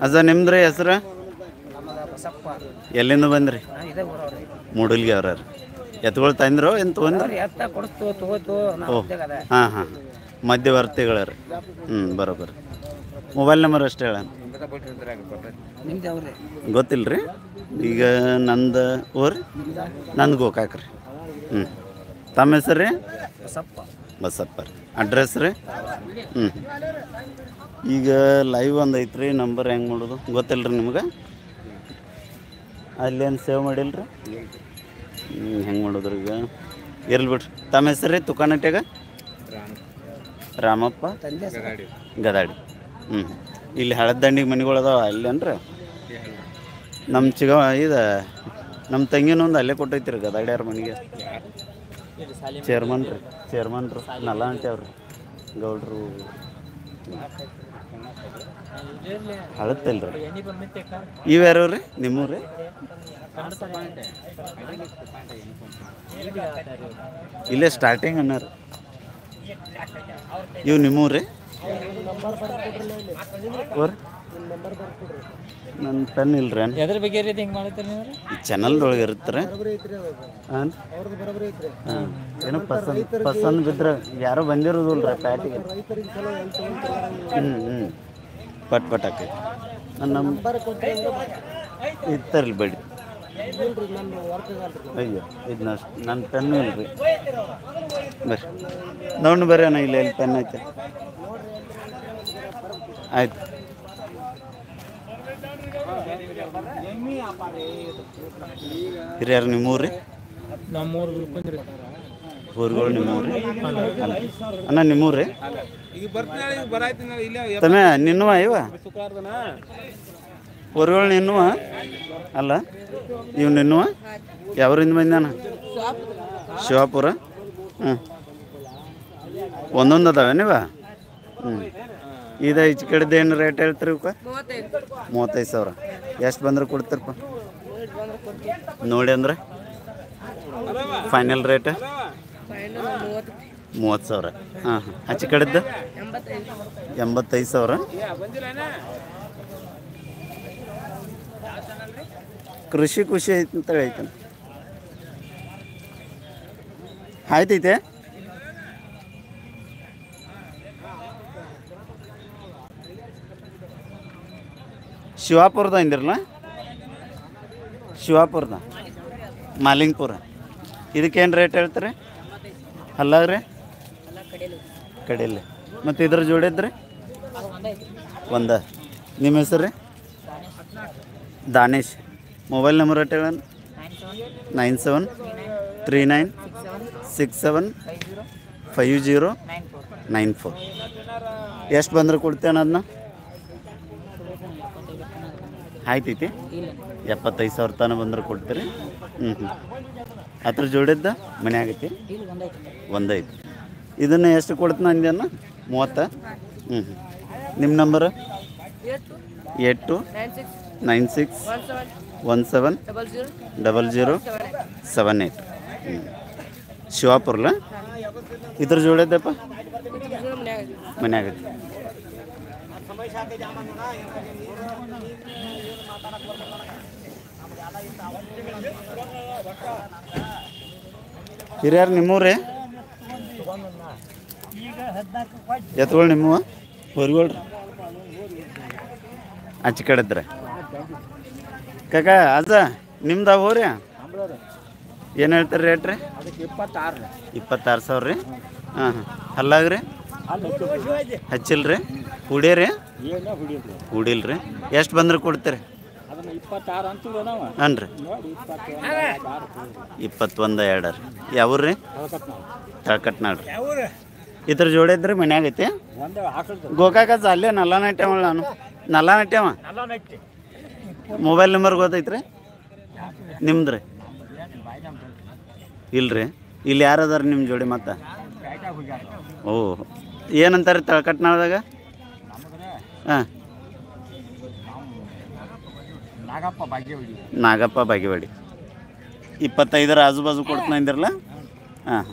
ಅದ ನಿಮ್ದ್ರಿ ಹೆಸ್ರು ಬಸಪ್ಪ ಎಲ್ಲಿಂದ ಬಂದ್ರಿ ಇದೇ ಊರವ್ರಿ ಮೂಡಲ್ಗಿ ಅವ್ರ ಎತ್ಕೊಳ್ ತಂದ್ರು ಏನು ತೊಗೊಂಡ್ರಿ ಎತ್ತ ಕೊಡಿಸ್ತು ತಗೋತು ಓ ಹಾಂ ಹಾಂ ಮಧ್ಯವರ್ತಿಗಳ ರೀ ಬರೋಬ್ಬರ ಮೊಬೈಲ್ ನಂಬರ್ ಅಷ್ಟೇ ಹೇಳ ನಿಮ್ದು ಅವ್ರಿ ಗೊತ್ತಿಲ್ಲ ರೀ ಈಗ ನಂದು ಊರು ನಂದು ಗೋಕಾಕ್ ರೀ ತಮ್ಮ ಹೆಸರು ರೀ ಬಸಪ್ಪ ಬಸಪ್ಪ ರೀ ಅಡ್ರೆಸ್ ರೀ ಈಗ ಲೈವ್ ಒಂದು ಐತ್ರಿ ನಂಬರ್ ಹೆಂಗೆ ಮಾಡೋದು ಗೊತ್ತಿಲ್ಲ ರೀ ನಿಮ್ಗೆ ಅಲ್ಲೇನು ಸೇವ್ ಮಾಡಿಲ್ಲ ರೀ ಹೆಂಗೆ ಮಾಡೋದ್ರಿ ಈಗ ಇರ್ಲಿ ಬಿಡ್ರಿ ತಮ್ಮ ಹೆಸರು ರೀ ತುಕಾನಟ್ಯಾಗ ರಾಮಪ್ಪ ಗದಾಡಿ ಇಲ್ಲಿ ಹಳದ ದಂಡಿಗೆ ಮನೆಗಳು ಅದಾವ ಅಲ್ಲೇನ್ರಿ ನಮ್ಮ ಇದು ನಮ್ಮ ತಂಗಿನೊಂದು ಅಲ್ಲೇ ಕೊಟ್ಟೈತಿ ರೀ ಗದಾಡ್ಯಾರ ಮನೆಗೆ ಚೇರ್ಮನ್ ರೀ ನಲ್ಲ ಅಂಟ್ಯಾವ್ರಿ ಗೌಡ್ರು ಹಳತ್ತಲ್ಲ ರೀ ಇವ್ಯಾರು ರೀ ನಿಮ್ಮೂರಿ ಇಲ್ಲೇ ಸ್ಟಾರ್ಟಿಂಗ್ ಅನ್ನಾರ ಇವು ನಿಮ್ಮೂರಿ ನನ್ನ ಪೆನ್ ಇಲ್ರಿ ಎದ್ರ ಬಗ್ಗೆ ಹಿಂಗೆ ಮಾಡ್ತೀರಿ ನೀವು ಈ ಚಾನಲ್ದೊಳಗೆ ಇರುತ್ತೆ ಹಾಂ ಏನೋ ಪಸಂದ್ ಬಿದ್ರೆ ಯಾರೋ ಬಂದಿರೋದಿಲ್ಲ ರೀ ಪ್ಯಾಟಿಗೆ ಪಟ್ ಪಟ್ ಹಾಕೈತಿ ನನ್ನ ನಂಬರ್ ಇತ್ತರ್ಲಿ ಬೇಡಿ ಅಯ್ಯೋ ಇದನ್ನ ನನ್ನ ಪೆನ್ನು ಇಲ್ರಿ ಬರ್ರಿ ನೋಡಿ ಬರ್ರಿ ಅಣ್ಣ ಇಲ್ಲ ಎಲ್ಲಿ ಪೆನ್ ಐತೆ ಆಯ್ತು ಹಿರಿಯರು ನಿಮ್ಮೂರಿ ಊರುಗಳು ನಿಮ್ಮೂರಿ ಅಣ್ಣ ನಿಮ್ಮೂರಿ ತಮ್ಮ ನಿನ್ನುವ ಇವ ಊರುಗಳು ನಿನ್ನುವ ಅಲ್ಲ ಇವು ನಿನ್ನುವ ಯಾವರಿಂದ ಬಂದಾನ ಶಿವಾಪುರ ಒಂದೊಂದು ಅದಾವೆ ನೀವ ಇದು ಈಚೆ ಕಡೆದು ಏನು ರೇಟ್ ಹೇಳ್ತೀರಿ ಇವಕ್ಕೆ 35,000 ಎಷ್ಟು ಬಂದ್ರೆ ಕೊಡ್ತೀರಪ್ಪ ನೋಡಿ ಅಂದ್ರೆ ಫೈನಲ್ ರೇಟ್ 30,000 ಹಾಂ ಆಚೆ ಕಡೆದ್ದು 85,000 ಕೃಷಿ ಖುಷಿ ಐತಿ ಅಂತ ಐತೆ ಆಯ್ತೈತೆ ಶಿವಾಪುರದ ಅಂದಿರಲ್ಲ ಶಿವಾಪುರದ ಮಾಲಿಂಗ್ಪುರ ಇದಕ್ಕೇನು ರೇಟ್ ಹೇಳ್ತಾರೆ ಅಲ್ಲಾಗ್ರಿ ಕಡೆಯಲ್ಲಿ ಮತ್ತು ಇದ್ರ ಜೋಡಿದ್ರಿ ನಿಮ್ಮ ಹೆಸರು ರೀ ದಾನೇಶ್ ಮೊಬೈಲ್ ನಂಬರ್ ಅಟ್ ಹೇಳ 9739675094 ಎಷ್ಟು ಬಂದ್ರೆ ಕೊಡ್ತೇನೆ ಅದನ್ನ ಆಯ್ತೈತಿ 75,000 ತನಕ ಬಂದ್ರೆ ಕೊಡ್ತೀರಿ ಅದ್ರ ಜೋಡಿದ್ದ ಮನೆ ಆಗೈತಿ ಒಂದೈತಿ ಇದನ್ನು ಎಷ್ಟು ಕೊಡ್ತೀನಿ ಅಂದ್ಯಾನ 30 ನಿಮ್ಮ ನಂಬರು 8296170078 ಶಿವಾಪುರ್ಲ ಇದ್ರ ಜೋಡಿದ್ದಪ್ಪ ಮನೆ ಆಗೈತಿ ಹಿರಿಯರು ನಿಮ್ಮೂರೇ ಎತ್ಗಳು ನಿಮ್ಮವ ಹೊರ್ಗಳ್ರಿ ಆಚೆ ಕಡೆದ್ರೆ ಕಾಕ ಅದ ನಿಮ್ದು ಹೋರಿ ಏನು ಹೇಳ್ತಾರೆ ರೇಟ್ ರೀ 26,000 ರೀ ಹಾಂ ಅಲ್ಲಾಗ್ರಿ ಹಚ್ಚಿಲ್ರಿ ಹುಡಿಯರಿ ಹುಡಿಲ್ರಿ ಎಷ್ಟು ಬಂದ್ರೆ ಕೊಡ್ತೀರಿ ಹಾಂ ರೀ 21 2 ರೀ ಯಾವ್ರಿ ತಳ್ಕಟ್ನಾಳ್ರಿ ಇದ್ರ ಜೋಡಿ ಇದ್ರಿ ಮನ್ಯಾಗ ಐತಿ ಗೋಕಾಕ ಅಲ್ಲೇ ನಲ್ಲ ನಟ್ಯವ ನಾನು ನಲ್ಲ ನಟ್ಯವ ಮೊಬೈಲ್ ನಂಬರ್ ಗೊತ್ತೈತ್ರಿ ನಿಮ್ದು ರೀ ಇಲ್ರಿ ಇಲ್ಲಿ ಯಾರು ಅದಾರ ನಿಮ್ಮ ಜೋಡಿ ಮತ್ತೆ ಓ ಏನಂತಾರೆ ತಳ್ಕಟ್ನಾಳ್ದಾಗ ಹಾಂ ನಾಗಪ್ಪ ಬಾಗೇವಾಡಿ 25 ಆಜು ಬಾಜು ಕೊಡ್ತೀನಿ ಅಂದಿರಲ್ಲ ಹಾಂ